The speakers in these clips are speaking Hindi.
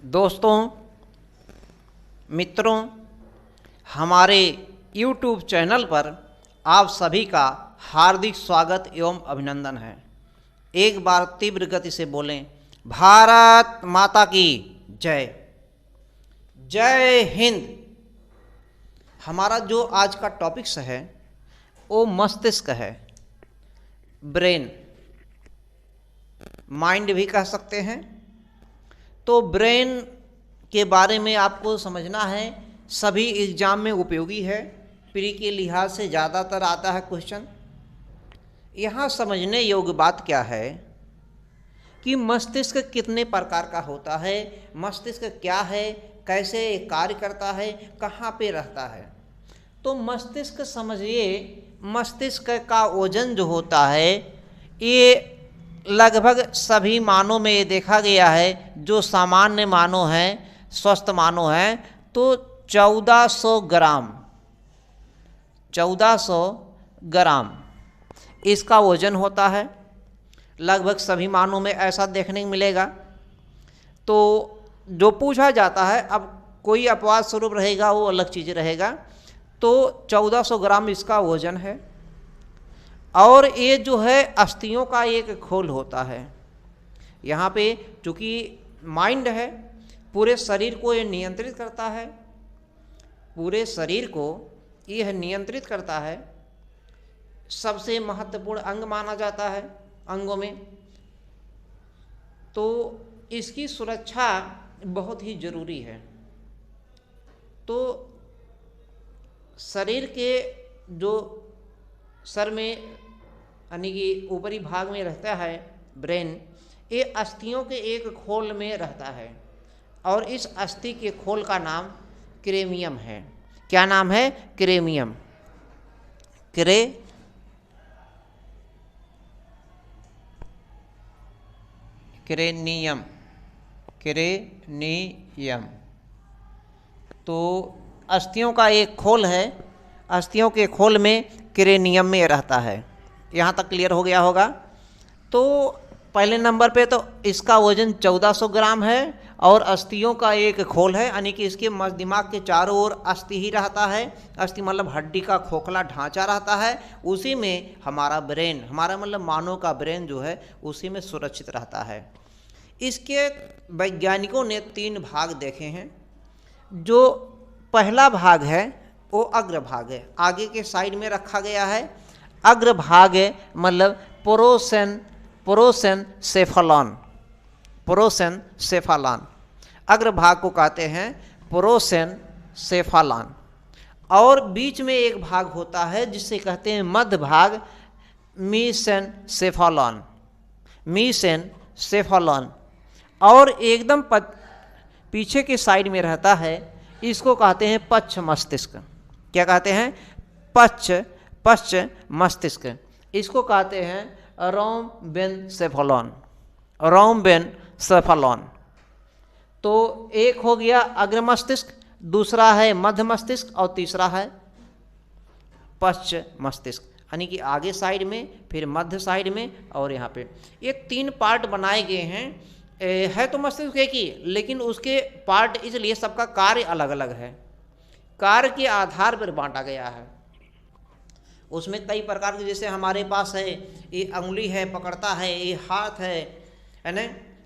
दोस्तों, मित्रों, हमारे YouTube चैनल पर आप सभी का हार्दिक स्वागत एवं अभिनंदन है। एक बार तीव्र गति से बोलें, भारत माता की जय। जय हिंद। हमारा जो आज का टॉपिक्स है वो मस्तिष्क है, ब्रेन, माइंड भी कह सकते हैं। तो ब्रेन के बारे में आपको समझना है, सभी एग्जाम में उपयोगी है, प्री के लिहाज से ज़्यादातर आता है क्वेश्चन। यहाँ समझने योग्य बात क्या है कि मस्तिष्क कितने प्रकार का होता है, मस्तिष्क क्या है, कैसे कार्य करता है, कहाँ पे रहता है। तो मस्तिष्क समझिए, मस्तिष्क का वजन जो होता है ये लगभग सभी मानों में ये देखा गया है, जो सामान्य मानव हैं, स्वस्थ मानव हैं, तो 1400 ग्राम 1400 ग्राम इसका वजन होता है। लगभग सभी मानव में ऐसा देखने को मिलेगा। तो जो पूछा जाता है, अब कोई अपवाद स्वरूप रहेगा, वो अलग चीज़ रहेगा। तो 1400 ग्राम इसका वजन है। और ये जो है अस्थियों का एक खोल होता है। यहाँ पे चूँकि माइंड है, पूरे शरीर को ये नियंत्रित करता है, पूरे शरीर को यह नियंत्रित करता है। सबसे महत्वपूर्ण अंग माना जाता है अंगों में। तो इसकी सुरक्षा बहुत ही जरूरी है। तो शरीर के जो सर में यानी कि ऊपरी भाग में रहता है ब्रेन, ये अस्थियों के एक खोल में रहता है। और इस अस्थि के खोल का नाम क्रेनियम है। क्या नाम है? क्रेनियम। क्रेनियम। तो अस्थियों का एक खोल है, अस्थियों के खोल में क्रेनियम में रहता है। यहाँ तक क्लियर हो गया होगा। तो पहले नंबर पे तो इसका वजन 1400 ग्राम है और अस्थियों का एक खोल है, यानी कि इसके दिमाग के चारों ओर अस्थि ही रहता है। अस्थि मतलब हड्डी का खोखला ढांचा रहता है, उसी में हमारा ब्रेन, हमारा मतलब मानव का ब्रेन जो है उसी में सुरक्षित रहता है। इसके वैज्ञानिकों ने 3 भाग देखे हैं। जो पहला भाग है वो अग्रभाग है, आगे के साइड में रखा गया है। अग्रभाग है मतलब प्रोसेनसेफालॉन। अग्रभाग को कहते हैं प्रोसेनसेफालॉन। और बीच में एक भाग होता है जिसे कहते हैं मध्य भाग, मीसेनसेफालॉन। और एकदम पीछे के साइड में रहता है, इसको कहते हैं पश्च मस्तिष्क। क्या कहते हैं? पश्च मस्तिष्क। इसको कहते हैं रोम्बेनसेफालॉन। तो एक हो गया अग्र मस्तिष्क, दूसरा है मध्य मस्तिष्क और तीसरा है पश्च मस्तिष्क, यानी कि आगे साइड में, फिर मध्य साइड में और यहाँ पे। ये 3 पार्ट बनाए गए हैं। है तो मस्तिष्क एक ही, लेकिन उसके पार्ट इसलिए सबका कार्य अलग अलग है, कार्य के आधार पर बांटा गया है। उसमें कई प्रकार के, जैसे हमारे पास है ये अंगुली है, पकड़ता है, ये हाथ है ना,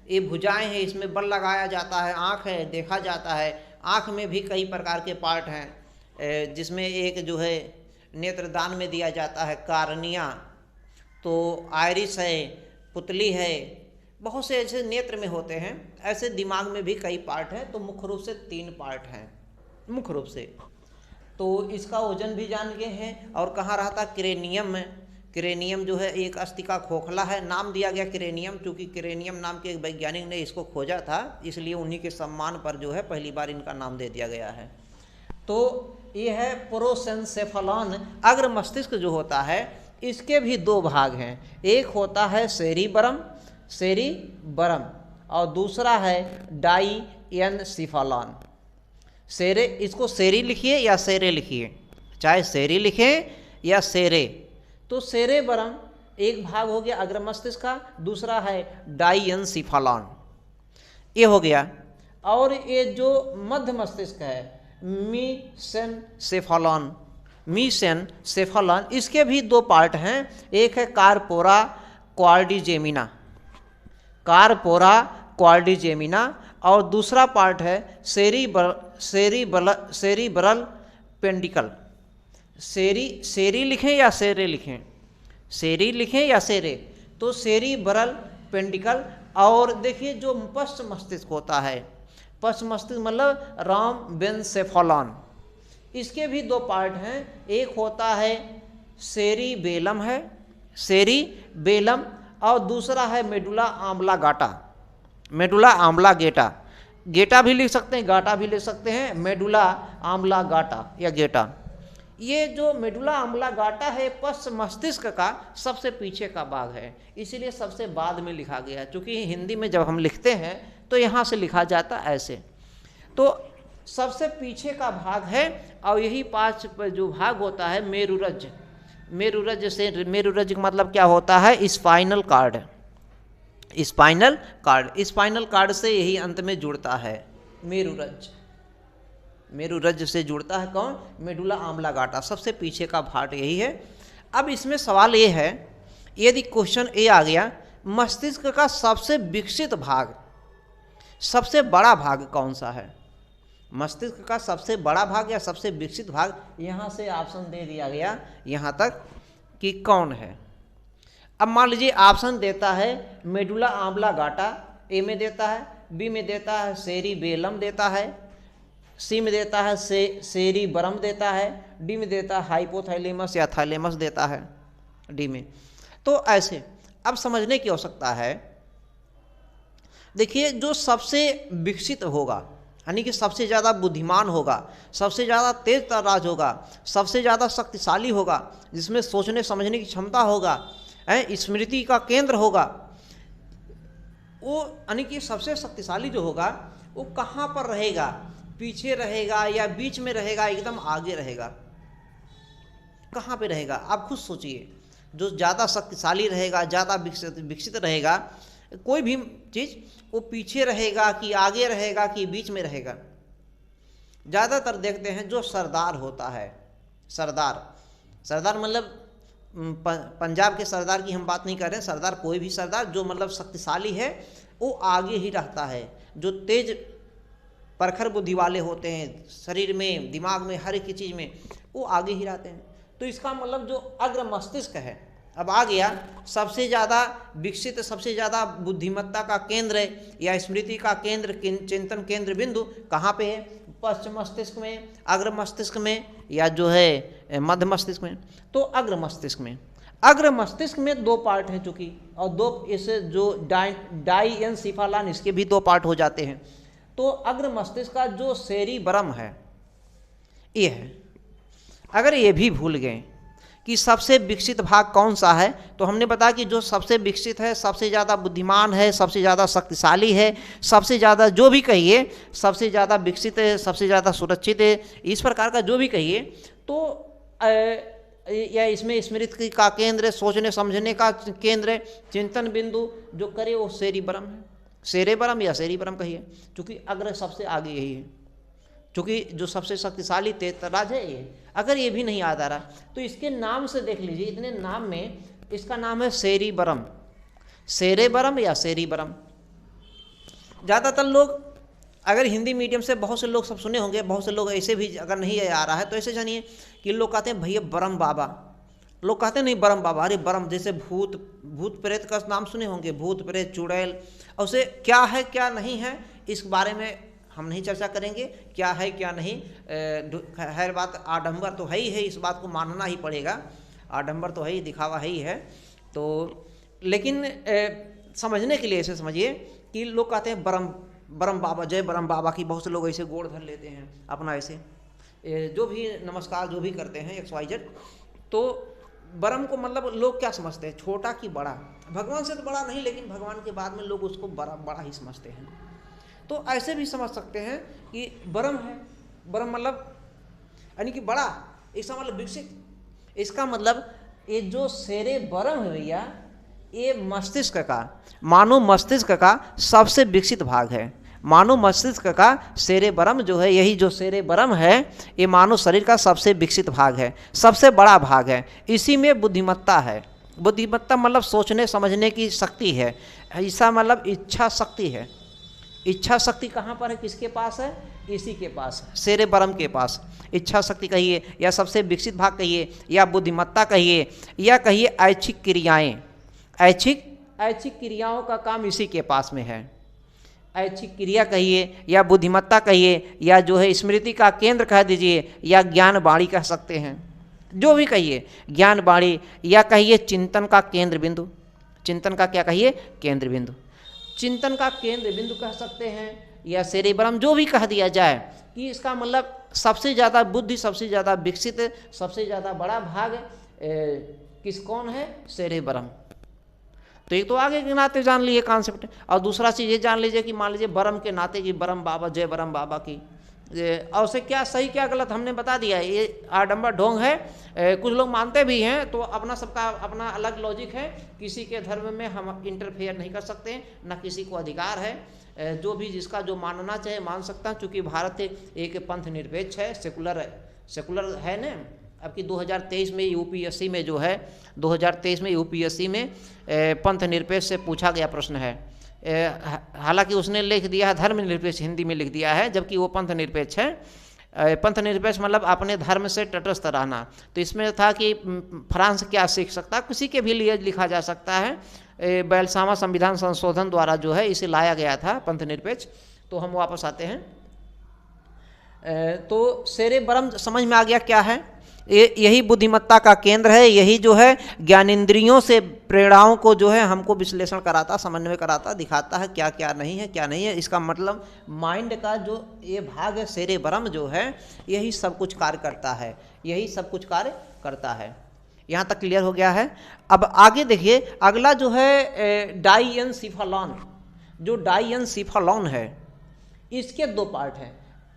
ये भुजाएं हैं, इसमें बल लगाया जाता है, आँख है, देखा जाता है। आँख में भी कई प्रकार के पार्ट हैं, जिसमें एक जो है नेत्रदान में दिया जाता है, कार्निया। तो आयरिस है, पुतली है, बहुत से ऐसे नेत्र में होते हैं। ऐसे दिमाग में भी कई पार्ट हैं। तो मुख्य रूप से 3 पार्ट हैं मुख्य रूप से। तो इसका वजन भी जान गए हैं। और कहाँ रहता? क्रेनियम में। क्रेनियम जो है एक अस्थि का खोखला है, नाम दिया गया क्रेनियम, क्योंकि क्रेनियम नाम के एक वैज्ञानिक ने इसको खोजा था, इसलिए उन्हीं के सम्मान पर जो है पहली बार इनका नाम दे दिया गया है। तो ये है प्रोसेनसेफालॉन। अग्र मस्तिष्क जो होता है इसके भी 2 भाग हैं। एक होता है सेरिबरम और दूसरा है डाइएनसीफालॉन। इसको सेरी लिखिए या सेरे लिखिए, चाहे सेरी लिखें या सेरे। तो सेरेबरम एक भाग हो गया अग्र मस्तिष्क का, दूसरा है डाइएनसीफालॉन, ये हो गया। और ये जो मध्य मस्तिष्क है मीसेनसेफालॉन, मीसेनसेफालॉन, इसके भी दो पार्ट हैं। एक है कार्पोरा क्वाड्रिजेमिना, कार्पोरा क्वाड्रिजेमिना, और दूसरा पार्ट है सेरिब्रल पेंडिकल। सेरी लिखें या सेरे लिखें, सेरी लिखें या सेरे, तो सेरिब्रल पेंडिकल। और देखिए जो पश्च मस्तिष्क होता है, पश्च मस्तिष्क मतलब रामबेनसेफालॉन, इसके भी दो पार्ट हैं। एक होता है सेरिबेलम है, सेरिबेलम, और दूसरा है मेडुला आम्बलागाटा, मेडुला आम्बलागेटा। गेटा भी लिख सकते हैं, गाटा भी लिख सकते हैं, मेडुला आम्बलागाटा या गेटा। ये जो मेडुला आम्बलागाटा है पश्च मस्तिष्क का सबसे पीछे का भाग है, इसीलिए सबसे बाद में लिखा गया है। क्योंकि हिंदी में जब हम लिखते हैं तो यहाँ से लिखा जाता ऐसे, तो सबसे पीछे का भाग है। और यही 5 जो भाग होता है मेरुरज्ज, मेरुरज्ज से, मेरुरज्ज का मतलब क्या होता है, spinal cord, spinal cord, spinal cord से यही अंत में जुड़ता है मेरुरज्ज, मेरुरज्ज से जुड़ता है कौन, मेडुला आम्बलागाटा, सबसे पीछे का भाग यही है। अब इसमें सवाल ये है, यदि क्वेश्चन ए आ गया मस्तिष्क का सबसे विकसित भाग, सबसे बड़ा भाग कौन सा है, मस्तिष्क का सबसे बड़ा भाग या सबसे विकसित भाग, यहाँ से ऑप्शन दे दिया गया यहाँ तक कि कौन है। अब मान लीजिए ऑप्शन देता है मेडुला आम्बलागाटा, ए में देता है, बी में देता है सेरिबेलम देता है, सी में देता है सेरिब्रम देता है, डी में देता है हाइपोथैलेमस या थैलेमस देता है डी में। तो ऐसे अब समझने की आवश्यकता है। देखिए जो सबसे विकसित होगा यानी कि सबसे ज़्यादा बुद्धिमान होगा, सबसे ज़्यादा तेज तर्राज होगा, सबसे ज़्यादा शक्तिशाली होगा, जिसमें सोचने समझने की क्षमता होगा, स्मृति का केंद्र होगा, वो यानी कि सबसे शक्तिशाली जो होगा वो कहाँ पर रहेगा, पीछे रहेगा या बीच में रहेगा, एकदम आगे रहेगा, कहाँ पे रहेगा आप खुद सोचिए। जो ज़्यादा शक्तिशाली रहेगा, ज़्यादा विकसित रहेगा, कोई भी चीज़ वो पीछे रहेगा कि आगे रहेगा कि बीच में रहेगा। ज़्यादातर देखते हैं जो सरदार होता है, सरदार मतलब पंजाब के सरदार की हम बात नहीं कर रहे हैं, सरदार कोई भी सरदार जो मतलब शक्तिशाली है वो आगे ही रहता है। जो तेज परखर बुद्धि वाले होते हैं, शरीर में, दिमाग में, हर एक चीज़ में, वो आगे ही रहते हैं। तो इसका मतलब जो अग्र मस्तिष्क है, अब आ गया सबसे ज़्यादा विकसित, सबसे ज़्यादा बुद्धिमत्ता का केंद्र या स्मृति का केंद्र, चिंतन केंद्र बिंदु कहाँ पे है, पश्चिम मस्तिष्क में, अग्र मस्तिष्क में, या जो है मध्य मस्तिष्क में। तो अग्र मस्तिष्क में, अग्र मस्तिष्क में 2 पार्ट हैं चूँकि, और 2 इसे जो डाइएन्सेफालॉन, इसके भी 2 पार्ट हो जाते हैं। तो अग्र मस्तिष्क का जो सेरिब्रम है ये है। अगर ये भी भूल गए कि सबसे विकसित भाग कौन सा है, तो हमने बताया कि जो सबसे विकसित है, सबसे ज़्यादा बुद्धिमान है, सबसे ज़्यादा शक्तिशाली है, सबसे ज़्यादा जो भी कहिए, सबसे ज़्यादा विकसित है, सबसे ज़्यादा सुरक्षित है, इस प्रकार का जो भी कहिए, तो या इसमें स्मृति का केंद्र, सोचने समझने का केंद्र, चिंतन बिंदु जो करे वो सेरिब्रम है, सेरेब्रम या सेरिब्रम कहिए, क्योंकि अग्र सबसे आगे यही है, क्योंकि जो सबसे शक्तिशाली तेज तर्राज है ये। अगर ये भी नहीं याद आ रहा तो इसके नाम से देख लीजिए, इतने नाम में इसका नाम है सेरिब्रम, सेरेब्रम या सेरिब्रम। ज़्यादातर लोग अगर हिंदी मीडियम से बहुत से लोग सब सुने होंगे, बहुत से लोग ऐसे भी अगर नहीं आ रहा है तो ऐसे जानिए कि लोग कहते हैं भैया ब्रह्म बाबा, लोग कहते हैं नहीं ब्रह्म बाबा, अरे ब्रह्म जैसे भूत प्रेत का नाम सुने होंगे, भूत प्रेत चुड़ैल, और उसे क्या है क्या नहीं है इस बारे में हम नहीं चर्चा करेंगे, क्या है क्या नहीं। हर बात आडंबर तो है ही है, इस बात को मानना ही पड़ेगा, आडंबर तो है ही, दिखावा है ही है। तो लेकिन समझने के लिए ऐसे समझिए कि लोग कहते हैं ब्रह्म बाबा, जय ब्रह्म बाबा की, बहुत से लोग ऐसे गोड़ धर लेते हैं अपना, ऐसे जो भी नमस्कार जो भी करते हैं XYZ। तो ब्रह्म को मतलब लोग क्या समझते हैं, छोटा कि बड़ा, भगवान से तो बड़ा नहीं, लेकिन भगवान के बाद में लोग उसको बड़ा ही समझते हैं। तो ऐसे भी समझ सकते हैं कि ब्रह्म है, ब्रह्म मतलब यानी कि बड़ा, इसका मतलब विकसित। इसका मतलब ये जो सेरेब्रम है भैया, ये मस्तिष्क का, मानव मस्तिष्क का सबसे विकसित भाग है। मानव मस्तिष्क का सेरेबरम जो है, यही जो सेरेबरम है, ये मानव शरीर का सबसे विकसित भाग है, सबसे बड़ा भाग है। इसी में बुद्धिमत्ता है। बुद्धिमत्ता मतलब सोचने समझने की शक्ति है। ऐसा मतलब इच्छा शक्ति है। इच्छा शक्ति कहाँ पर है, किसके पास है? इसी के पास, सेरेबरम के पास। इच्छा शक्ति कहिए या सबसे विकसित भाग कहिए या बुद्धिमत्ता कहिए या कहिए ऐच्छिक क्रियाएं। ऐच्छिक क्रियाओं का काम इसी के पास में है। ऐच्छिक क्रिया कहिए या बुद्धिमत्ता कहिए या जो है स्मृति का केंद्र कह दीजिए या ज्ञान वाणी कह सकते हैं, जो भी कहिए, ज्ञान वाणी या कहिए चिंतन का केंद्र बिंदु। चिंतन का क्या कहिए? केंद्र बिंदु। चिंतन का केंद्र बिंदु कह सकते हैं या सेरेबरम, जो भी कह दिया जाए कि इसका मतलब सबसे ज़्यादा बुद्धि, सबसे ज़्यादा विकसित, सबसे ज़्यादा बड़ा भाग कौन है? सेरेबरम। तो एक तो आगे के नाते जान लिए कॉन्सेप्ट, और दूसरा चीज़ ये जान लीजिए कि मान लीजिए बरम के नाते कि बरम बाबा, जय बरम बाबा की, और उसे क्या सही क्या गलत हमने बता दिया। ये आडंबर ढोंग है। कुछ लोग मानते भी हैं, तो अपना सबका अपना अलग लॉजिक है। किसी के धर्म में हम इंटरफेयर नहीं कर सकते, ना किसी को अधिकार है। जो भी जिसका जो मानना चाहे मान सकता है, क्योंकि भारत एक पंथ निरपेक्ष है, सेकुलर है ना। अब कि 2023 में यूपीएससी में जो है, 2023 में यूपीएससी में पंथ निरपेक्ष से पूछा गया प्रश्न है। हालांकि उसने लिख दिया है धर्म निरपेक्ष, हिंदी में लिख दिया है, जबकि वो पंथ निरपेक्ष है। पंथ निरपेक्ष मतलब अपने धर्म से तटस्थ रहना। तो इसमें था कि फ्रांस क्या सीख सकता है, किसी के भी लिए लिखा जा सकता है। बैलसामा संविधान संशोधन द्वारा जो है इसे लाया गया था पंथ निरपेक्ष। तो हम वापस आते हैं। तो सेरेबरम समझ में आ गया क्या है? यही बुद्धिमत्ता का केंद्र है। यही जो है ज्ञानेंद्रियों से प्रेरणाओं को जो है हमको विश्लेषण कराता, समन्वय कराता, दिखाता है क्या क्या नहीं है, क्या नहीं है। इसका मतलब माइंड का जो ये भाग है सेरेबरम जो है, यही सब कुछ कार्य करता है, यही सब कुछ कार्य करता है। यहाँ तक क्लियर हो गया है। अब आगे देखिए, अगला जो है डाइएनसीफालॉन। जो डाइएनसीफालॉन है, इसके दो पार्ट हैं।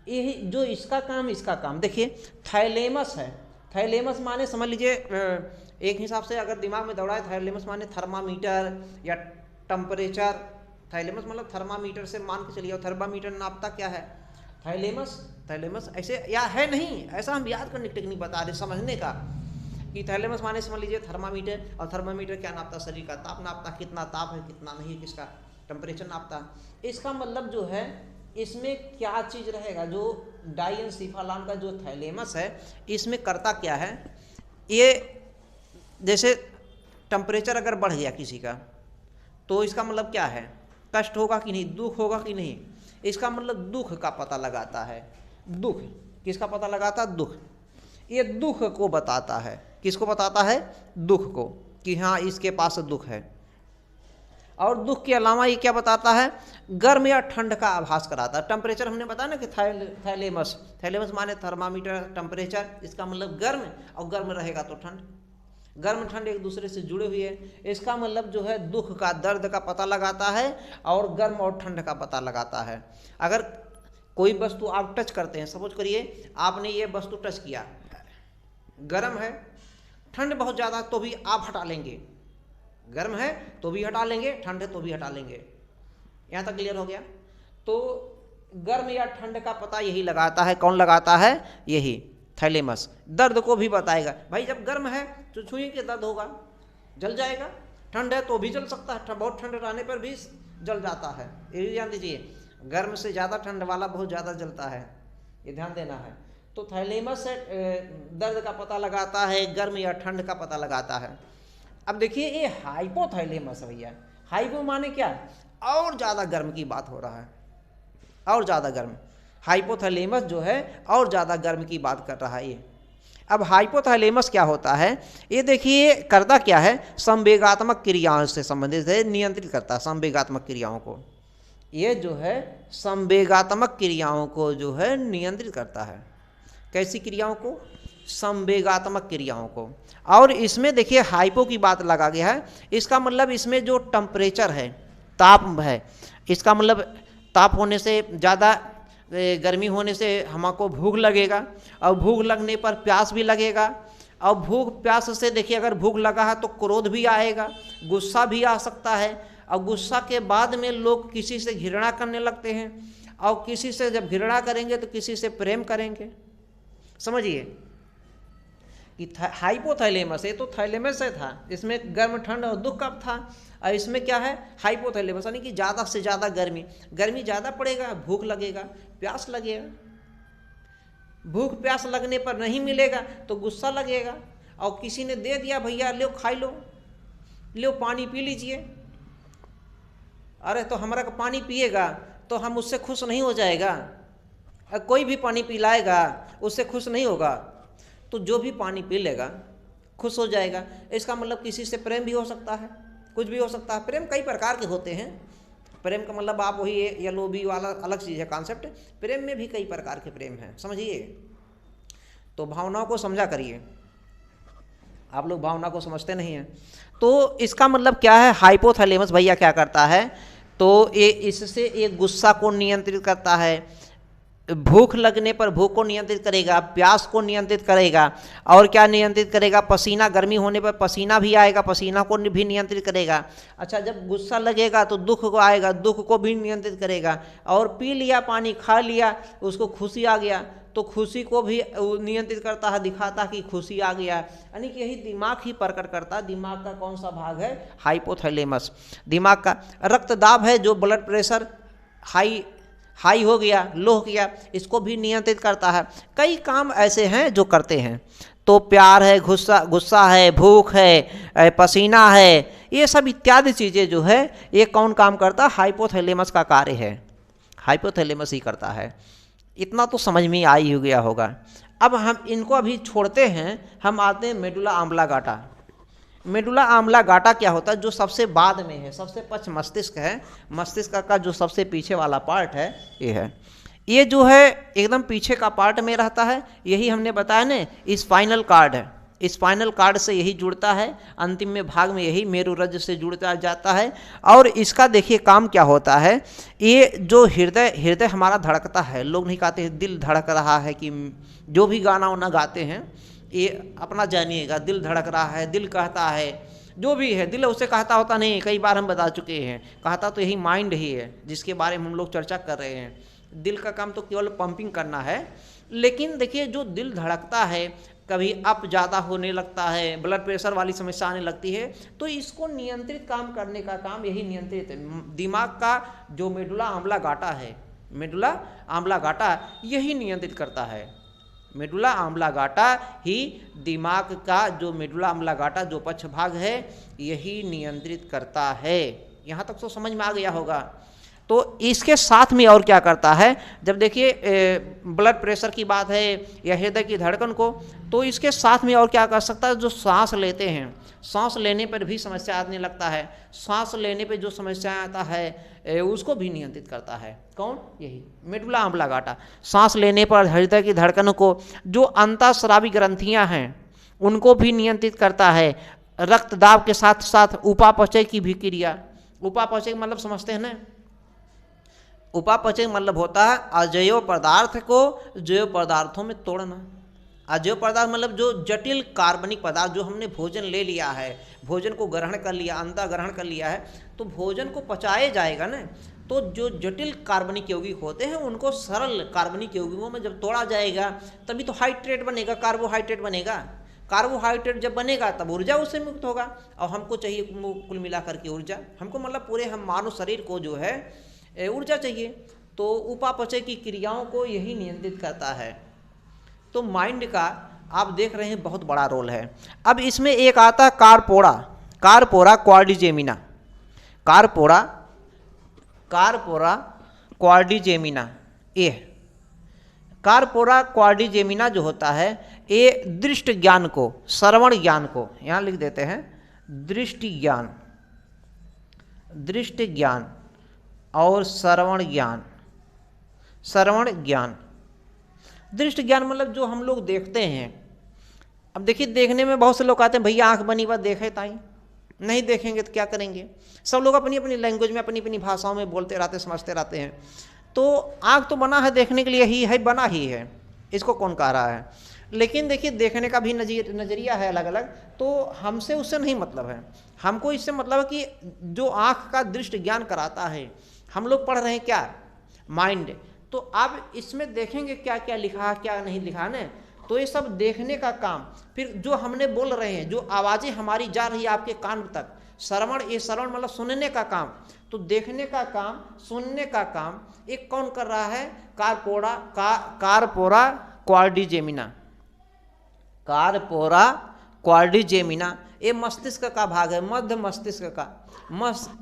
यही जो इसका काम देखिए, थैलेमस है। थैलेमस माने समझ लीजिए, एक हिसाब से अगर दिमाग में दौड़ाए, थैलेमस माने थर्मामीटर या टेम्परेचर। थैलेमस मतलब थर्मामीटर से मान के चलिए, थर्मामीटर नापता क्या है? थैलेमस ऐसे या है नहीं, ऐसा हम याद करने की टेक्निक बता रहे, समझने का कि थैलेमस माने समझ लीजिए थर्मामीटर। और थर्मामीटर क्या नापता? शरीर का ताप नापता, कितना ताप है कितना नहीं है, किसका टेम्परेचर नापता। इसका मतलब जो है इसमें क्या चीज़ रहेगा? जो डाइएनसीफालॉन का जो थैलेमस है, इसमें करता क्या है? ये जैसे टेम्परेचर अगर बढ़ गया किसी का, तो इसका मतलब क्या है? कष्ट होगा कि नहीं, दुख होगा कि नहीं, इसका मतलब दुख का पता लगाता है। दुख किसका पता लगाता है? दुख। ये दुख को बताता है। किसको बताता है? दुख को, कि हाँ इसके पास दुख है। और दुख के अलावा ये क्या बताता है? गर्म या ठंड का आभास कराता है। टेम्परेचर हमने बताया ना कि थैलेमस माने थर्मामीटर, टेम्परेचर, इसका मतलब गर्म, और गर्म रहेगा तो ठंड। गर्म ठंड एक दूसरे से जुड़े हुए हैं। इसका मतलब जो है दुख का, दर्द का पता लगाता है और गर्म और ठंड का पता लगाता है। अगर कोई वस्तु आप टच करते हैं, सपोज करिए आपने ये वस्तु टच किया, गर्म है, ठंड बहुत ज़्यादा तो भी आप हटा लेंगे। गर्म है तो भी हटा लेंगे, ठंड है तो भी हटा लेंगे। यहाँ तक क्लियर हो गया? तो गर्म या ठंड का पता यही लगाता है। कौन लगाता है? यही थैलेमस। दर्द को भी बताएगा। भाई जब गर्म है तो छुई के दर्द होगा, जल जाएगा। ठंड है तो भी जल सकता है, बहुत ठंड रहने पर भी जल जाता है। ये भी ध्यान दीजिए, गर्म से ज़्यादा ठंड वाला बहुत ज़्यादा जलता है, ये ध्यान देना है। तो थैलेमस दर्द का पता लगाता है, गर्म या ठंड का पता लगाता है। अब देखिए ये हाइपोथैलेमस भैया, हाइपो माने क्या? और ज़्यादा गर्म की बात हो रहा है, और ज़्यादा गर्म। हाइपोथैलेमस जो है और ज़्यादा गर्म की बात कर रहा है ये। अब हाइपोथैलेमस क्या होता है? ये देखिए करता क्या है? संवेगात्मक क्रियाओं से संबंधित है, नियंत्रित करता है संवेगात्मक क्रियाओं को। ये जो है संवेगात्मक क्रियाओं को जो है नियंत्रित करता है। कैसी क्रियाओं को? संवेगात्मक क्रियाओं को। और इसमें देखिए हाइपो की बात लगा गया है। इसका मतलब इसमें जो टेम्परेचर है, ताप है, इसका मतलब ताप होने से, ज़्यादा गर्मी होने से हमको भूख लगेगा, और भूख लगने पर प्यास भी लगेगा। और भूख प्यास से देखिए, अगर भूख लगा है तो क्रोध भी आएगा, गुस्सा भी आ सकता है, और गुस्सा के बाद में लोग किसी से घृणा करने लगते हैं, और किसी से जब घृणा करेंगे तो किसी से प्रेम करेंगे। समझिए कि हाइपोथैलेमस, ये तो थैलेमस से था, इसमें गर्म ठंड और दुख कब था, और इसमें क्या है हाइपोथैलेमस, यानी कि ज़्यादा से ज़्यादा गर्मी, गर्मी ज़्यादा पड़ेगा, भूख लगेगा, प्यास लगेगा, भूख प्यास लगने पर नहीं मिलेगा तो गुस्सा लगेगा, और किसी ने दे दिया भैया लो खाई लो, लो पानी पी लीजिए, अरे तो हमारा का पानी पिएगा तो हम उससे खुश नहीं हो जाएगा, कोई भी पानी पिलाएगा उससे खुश नहीं होगा, तो जो भी पानी पी लेगा खुश हो जाएगा। इसका मतलब किसी से प्रेम भी हो सकता है, कुछ भी हो सकता है। प्रेम कई प्रकार के होते हैं, प्रेम का मतलब आप वही ये लोभी वाला अलग चीज़ है कॉन्सेप्ट, प्रेम में भी कई प्रकार के प्रेम हैं, समझिए। तो भावनाओं को समझा करिए, आप लोग भावना को समझते नहीं हैं। तो इसका मतलब क्या है, हाइपोथैलेमस भैया क्या करता है, तो ये इससे एक गुस्सा को नियंत्रित करता है, भूख लगने पर भूख को नियंत्रित करेगा, प्यास को नियंत्रित करेगा, और क्या नियंत्रित करेगा, पसीना, गर्मी होने पर पसीना भी आएगा, पसीना को भी नियंत्रित करेगा। अच्छा, जब गुस्सा लगेगा तो दुख को आएगा, दुख को भी नियंत्रित करेगा, और पी लिया पानी, खा लिया, उसको खुशी आ गया तो खुशी को भी नियंत्रित करता है, दिखाता कि खुशी आ गया, यानी कि यही दिमाग ही प्रकट करता है। दिमाग का कौन सा भाग है, हाइपोथैलेमस। दिमाग का रक्तदाब है, जो ब्लड प्रेशर हाई हो गया, लो हो गया, इसको भी नियंत्रित करता है। कई काम ऐसे हैं जो करते हैं। तो प्यार है, गुस्सा है, भूख है, पसीना है, ये सब इत्यादि चीज़ें जो है ये कौन काम करता है, हाइपोथैलेमस का कार्य है, हाइपोथैलेमस ही करता है। इतना तो समझ में आ ही गया होगा। अब हम इनको अभी छोड़ते हैं, हम आते हैं मेडुला ऑब्लांगाटा। मेडुला ऑब्लांगाटा क्या होता है, जो सबसे बाद में है, सबसे पश्च मस्तिष्क है, मस्तिष्क का जो सबसे पीछे वाला पार्ट है ये है। ये जो है एकदम पीछे का पार्ट में रहता है, यही हमने बताया ना स्पाइनल कार्ड है, स्पाइनल कार्ड से यही जुड़ता है, अंतिम में भाग में यही मेरुरज्ज से जुड़ता जाता है। और इसका देखिए काम क्या होता है, ये जो हृदय हमारा धड़कता है, लोग नहीं कहते हैं दिल धड़क रहा है, कि जो भी गाना वाना गाते हैं ये अपना जानिएगा, दिल धड़क रहा है, दिल कहता है, जो भी है दिल उसे कहता होता नहीं, कई बार हम बता चुके हैं, कहता तो यही माइंड ही है जिसके बारे में हम लोग चर्चा कर रहे हैं। दिल का काम तो केवल पंपिंग करना है, लेकिन देखिए जो दिल धड़कता है, कभी अप ज़्यादा होने लगता है, ब्लड प्रेशर वाली समस्या आने लगती है, तो इसको नियंत्रित काम करने का काम यही नियंत्रित दिमाग का जो मेडुला ऑब्लांगाटा है, मेडुला ऑब्लांगाटा यही नियंत्रित करता है। मेडुला ऑब्लांगाटा ही दिमाग का जो मेडुला ऑब्लांगाटा जो पक्ष भाग है यही नियंत्रित करता है। यहाँ तक तो समझ में आ गया होगा। तो इसके साथ में और क्या करता है, जब देखिए ब्लड प्रेशर की बात है या हृदय की धड़कन को, तो इसके साथ में और क्या कर सकता है, जो सांस लेते हैं, सांस लेने पर भी समस्या आने लगता है, सांस लेने पर जो समस्या आता है उसको भी नियंत्रित करता है। कौन, यही मेडुला ऑब्लांगाटा। सांस लेने पर हृदय की धड़कन को, जो अंतःस्रावी ग्रंथियां हैं उनको भी नियंत्रित करता है। रक्तदाब के साथ साथ उपापचय की भी क्रिया, उपापचय मतलब समझते हैं ना, उपापचय मतलब होता है अजैव पदार्थ को जैव पदार्थों में तोड़ना। अजैव पदार्थ मतलब जो जटिल कार्बनिक पदार्थ, जो हमने भोजन ले लिया है, भोजन को ग्रहण कर लिया, अंतः ग्रहण कर लिया है, तो भोजन को पचाया जाएगा ना, तो जो जटिल कार्बनिक यौगिक होते हैं उनको सरल कार्बनिक यौगिकों में जब तोड़ा जाएगा तभी तो हाइड्रेट बनेगा, कार्बोहाइड्रेट बनेगा। कार्बोहाइड्रेट जब बनेगा तब ऊर्जा उससे मुक्त होगा, और हमको चाहिए कुल मिलाकर के ऊर्जा, हमको मतलब पूरे हम मानव शरीर को जो है ऊर्जा चाहिए। तो उपापचय की क्रियाओं को यही नियंत्रित करता है। तो माइंड का आप देख रहे हैं बहुत बड़ा रोल है। अब इसमें एक आता है कारपोरा क्वाड्रिजेमिना, कारपोरा क्वाड्रिजेमिना। ये कारपोरा क्वाड्रिजेमिना जो होता है ये दृष्ट ज्ञान को, श्रवण ज्ञान को, यहाँ लिख देते हैं दृष्टि ज्ञान, दृष्टि ज्ञान और श्रवण ज्ञान। श्रवण ज्ञान, दृष्टि ज्ञान मतलब जो हम लोग देखते हैं। अब देखिए देखने में बहुत से लोग कहते हैं भैया आंख बनी बात देखे ताई, नहीं देखेंगे तो क्या करेंगे। सब लोग अपनी अपनी लैंग्वेज में अपनी अपनी भाषाओं में बोलते रहते, समझते रहते हैं। तो आंख तो बना है देखने के लिए ही है, बना ही है, इसको कौन कह रहा है। लेकिन देखिए देखने का भी नज़रिया है अलग अलग, तो हमसे उससे नहीं मतलब है। हमको इससे मतलब है कि जो आँख का दृष्टि ज्ञान कराता है, हम लोग पढ़ रहे हैं क्या, माइंड, तो आप इसमें देखेंगे क्या क्या लिखा है क्या नहीं लिखा है ना, तो ये सब देखने का काम। फिर जो हमने बोल रहे हैं, जो आवाज़ें हमारी जा रही है आपके कान तक, श्रवण, ये श्रवण मतलब सुनने का काम, तो देखने का काम, सुनने का काम एक कौन कर रहा है, कारपोरा क्वाड्रिजेमिना, कारपोरा क्वाड्रिजेमिना, ये मस्तिष्क का भाग है, मध्य मस्तिष्क का,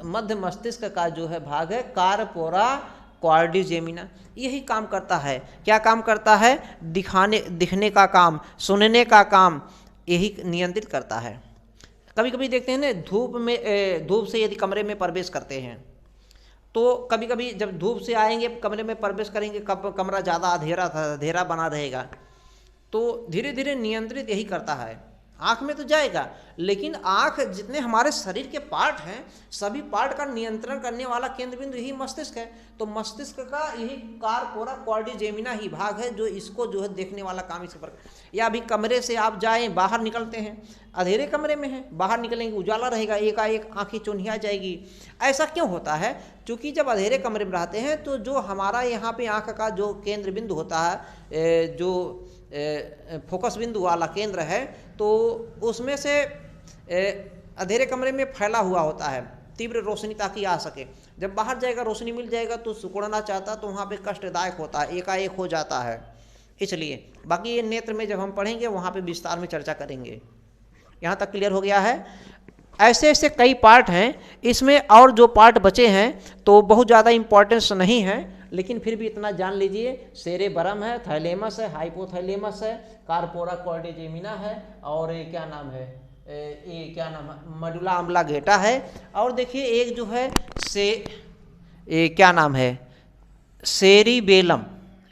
मध्य मस्तिष्क का जो है भाग है कारपोरा क्वाड्रिजेमिना, यही काम करता है। क्या काम करता है, दिखने का काम, सुनने का काम, यही नियंत्रित करता है। कभी कभी देखते हैं ना, धूप से यदि कमरे में प्रवेश करते हैं, तो कभी कभी जब धूप से आएंगे कमरे में प्रवेश करेंगे, कमरा ज़्यादा अंधेरा बना रहेगा, तो धीरे धीरे नियंत्रित यही करता है। आँख में तो जाएगा, लेकिन आँख जितने हमारे शरीर के पार्ट हैं, सभी पार्ट का नियंत्रण करने वाला केंद्र बिंदु यही मस्तिष्क है। तो मस्तिष्क का यही कारपोरा क्वाड्रिजेमिना ही भाग है जो इसको जो है देखने वाला काम इसी पर। या अभी कमरे से आप जाएं, बाहर निकलते हैं, अंधेरे कमरे में हैं, बाहर निकलेंगे उजाला रहेगा, एकाएक आँखें चुनिया जाएगी। ऐसा क्यों होता है, क्योंकि जब अंधेरे कमरे में रहते हैं तो जो हमारा यहाँ पे आँख का जो केंद्र बिंदु होता है, जो फोकस बिंदु वाला केंद्र है, तो उसमें से अंधेरे कमरे में फैला हुआ होता है तीव्र रोशनी ताकि आ सके। जब बाहर जाएगा, रोशनी मिल जाएगा तो सिकुड़ना चाहता तो वहाँ पे कष्टदायक होता है, एकाएक हो जाता है। इसलिए बाकी ये नेत्र में जब हम पढ़ेंगे वहाँ पे विस्तार में चर्चा करेंगे। यहाँ तक क्लियर हो गया है। ऐसे ऐसे कई पार्ट हैं, इसमें और जो पार्ट बचे हैं तो बहुत ज़्यादा इम्पोर्टेंस नहीं है, लेकिन फिर भी इतना जान लीजिए, सेरेबरम है, थैलेमस है, हाइपोथैलेमस है, कारपोरा क्वाड्रिजेमिना है, और ये क्या नाम है, मेडुला ऑब्लांगेटा है। और देखिए एक जो है क्या नाम है, सेरिबेलम,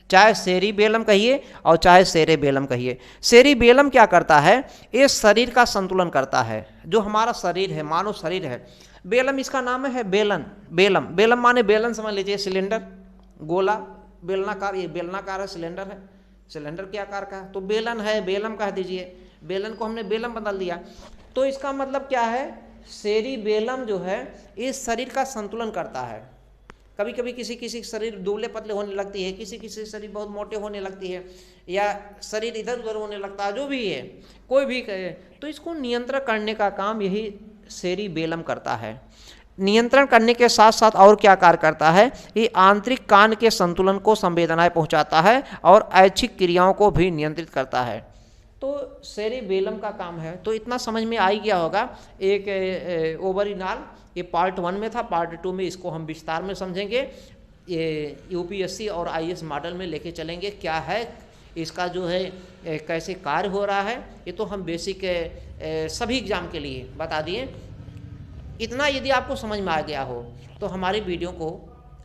चाहे सेरिबेलम कहिए और चाहे सेरेबेलम कहिए। सेरिबेलम क्या करता है, ये शरीर का संतुलन करता है। जो हमारा शरीर है, मानव शरीर है, बेलम इसका नाम है, बेलम माने बेलन समझ लीजिए, सिलेंडर, गोला, बेलनाकार, ये बेलनाकार है, सिलेंडर है, सिलेंडर के आकार का, तो बेलन है, बेलम कह दीजिए, बेलन को हमने बेलम बदल दिया। तो इसका मतलब क्या है, सेरिबेलम जो है इस शरीर का संतुलन करता है। कभी कभी किसी किसी शरीर दुबले पतले होने लगती है, किसी किसी शरीर बहुत मोटे होने लगती है, या शरीर इधर उधर होने लगता है, जो भी है कोई भी कहे, तो इसको नियंत्रण करने का काम यही सेरिबेलम करता है। नियंत्रण करने के साथ साथ और क्या कार्य करता है, ये आंतरिक कान के संतुलन को संवेदनाएं पहुंचाता है और ऐच्छिक क्रियाओं को भी नियंत्रित करता है। तो सेरिबेलम का काम है। तो इतना समझ में आ ही गया होगा। एक ओवरिनाल, ये पार्ट 1 में था, पार्ट 2 में इसको हम विस्तार में समझेंगे। ये यूपीएससी और आईएएस मॉडल में लेके चलेंगे, क्या है इसका जो है कैसे कार्य हो रहा है, ये तो हम बेसिक सभी एग्जाम के लिए बता दिए। इतना यदि आपको समझ में आ गया हो तो हमारी वीडियो को,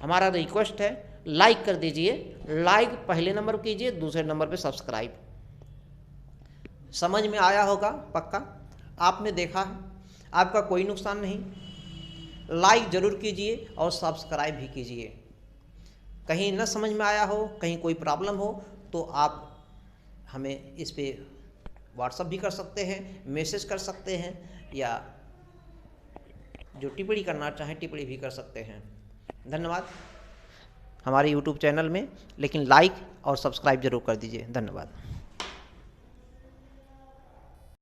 हमारा रिक्वेस्ट है, लाइक कर दीजिए। लाइक पहले नंबर पर कीजिए, दूसरे नंबर पे सब्सक्राइब। समझ में आया होगा पक्का, आपने देखा है, आपका कोई नुकसान नहीं। लाइक ज़रूर कीजिए और सब्सक्राइब भी कीजिए। कहीं न समझ में आया हो, कहीं कोई प्रॉब्लम हो, तो आप हमें इस पे व्हाट्सएप भी कर सकते हैं, मैसेज कर सकते हैं, या जो टिप्पणी करना चाहें टिप्पणी भी कर सकते हैं। धन्यवाद। हमारे यूट्यूब चैनल में लेकिन लाइक और सब्सक्राइब जरूर कर दीजिए। धन्यवाद।